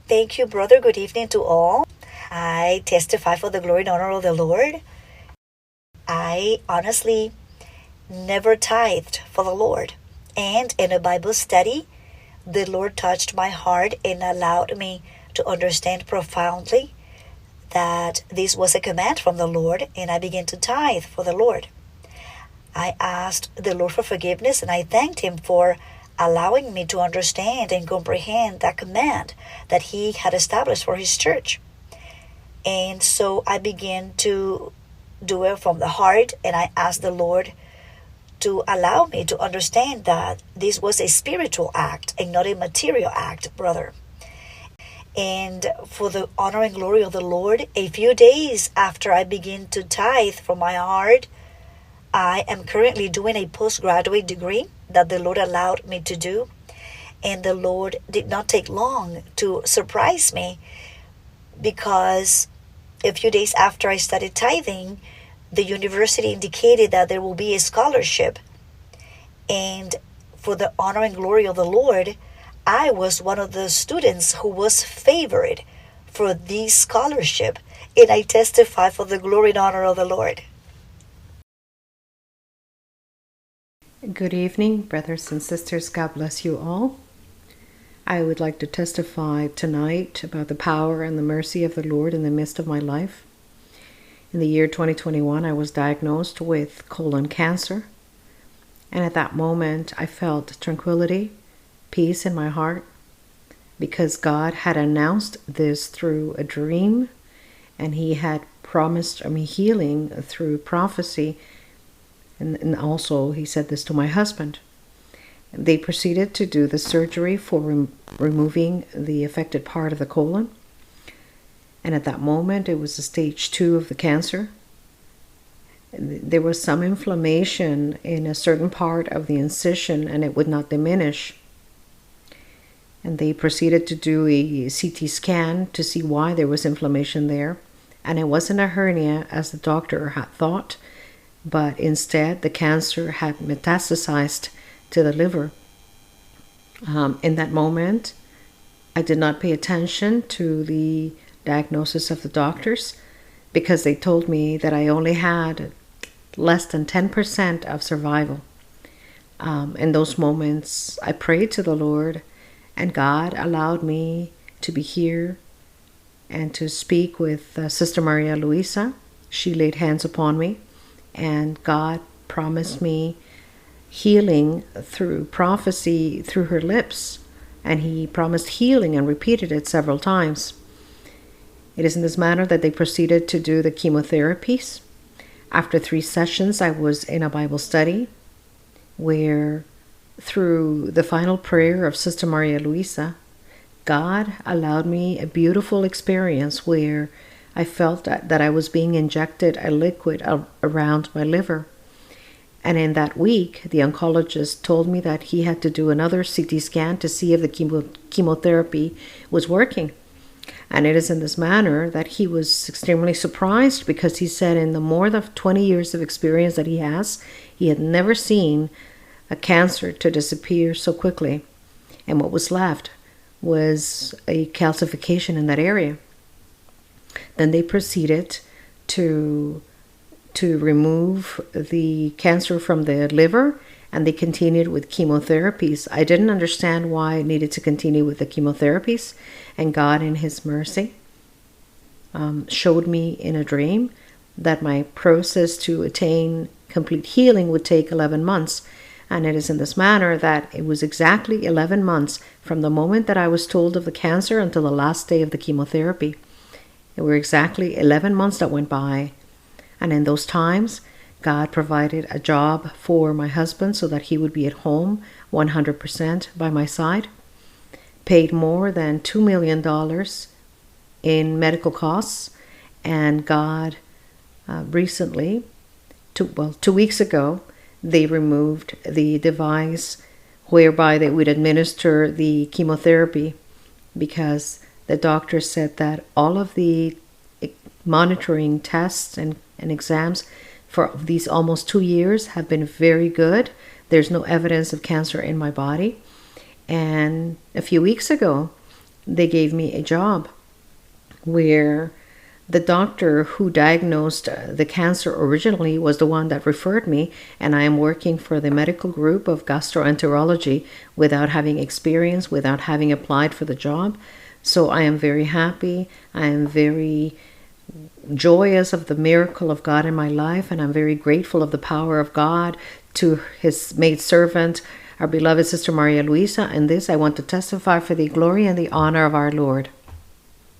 Thank you, brother. Good evening to all. I testify for the glory and honor of the Lord. I honestly never tithed for the Lord. And in a Bible study, the Lord touched my heart and allowed me to understand profoundly that this was a command from the Lord, and I began to tithe for the Lord. I asked the Lord for forgiveness, and I thanked Him for allowing me to understand and comprehend that command that He had established for His church. And so I began to do it from the heart, and I asked the Lord to allow me to understand that this was a spiritual act and not a material act, brother. And for the honor and glory of the Lord, a few days after I begin to tithe from my heart, I am currently doing a postgraduate degree that the Lord allowed me to do. And the Lord did not take long to surprise me, because a few days after I started tithing, the university indicated that there will be a scholarship. And for the honor and glory of the Lord, I was one of the students who was favored for this scholarship. And I testify for the glory and honor of the Lord. Good evening, brothers and sisters. God bless you all. I would like to testify tonight about the power and the mercy of the Lord in the midst of my life. In the year 2021, I was diagnosed with colon cancer. And at that moment, I felt tranquility, peace in my heart, because God had announced this through a dream, and He had promised me healing through prophecy. And also, He said this to my husband. They proceeded to do the surgery for removing the affected part of the colon. And at that moment, it was a stage 2 of the cancer. There was some inflammation in a certain part of the incision, and it would not diminish. And they proceeded to do a CT scan to see why there was inflammation there. And it wasn't a hernia, as the doctor had thought, but instead the cancer had metastasized to the liver. In that moment, I did not pay attention to the diagnosis of the doctors, because they told me that I only had less than 10% of survival. In those moments, I prayed to the Lord, and God allowed me to be here and to speak with Sister Maria Luisa. She laid hands upon me, and God promised me healing through prophecy through her lips. And He promised healing and repeated it several times. It is in this manner that they proceeded to do the chemotherapies. After 3 sessions, I was in a Bible study where, through the final prayer of Sister Maria Luisa, God allowed me a beautiful experience where I felt that I was being injected a liquid around my liver. And in that week, the oncologist told me that he had to do another CT scan to see if the chemotherapy was working. And it is in this manner that he was extremely surprised, because he said in the more than 20 years of experience that he has, he had never seen a cancer to disappear so quickly. And what was left was a calcification in that area. Then they proceeded to remove the cancer from the liver, and they continued with chemotherapies. I didn't understand why I needed to continue with the chemotherapies, and God in His mercy showed me in a dream that my process to attain complete healing would take 11 months. And it is in this manner that it was exactly 11 months from the moment that I was told of the cancer until the last day of the chemotherapy. It were exactly 11 months that went by. And in those times, God provided a job for my husband so that he would be at home 100% by my side. Paid more than $2 million in medical costs. And God recently, 2 weeks ago, they removed the device whereby they would administer the chemotherapy, because the doctor said that all of the monitoring tests and exams for these almost 2 years have been very good. There's no evidence of cancer in my body. And a few weeks ago, they gave me a job where the doctor who diagnosed the cancer originally was the one that referred me, and I am working for the medical group of gastroenterology without having experience, without having applied for the job. So I am very happy. I am very joyous of the miracle of God in my life, and I'm very grateful of the power of God to his maidservant, our beloved Sister Maria Luisa. And this I want to testify for the glory and the honor of our Lord.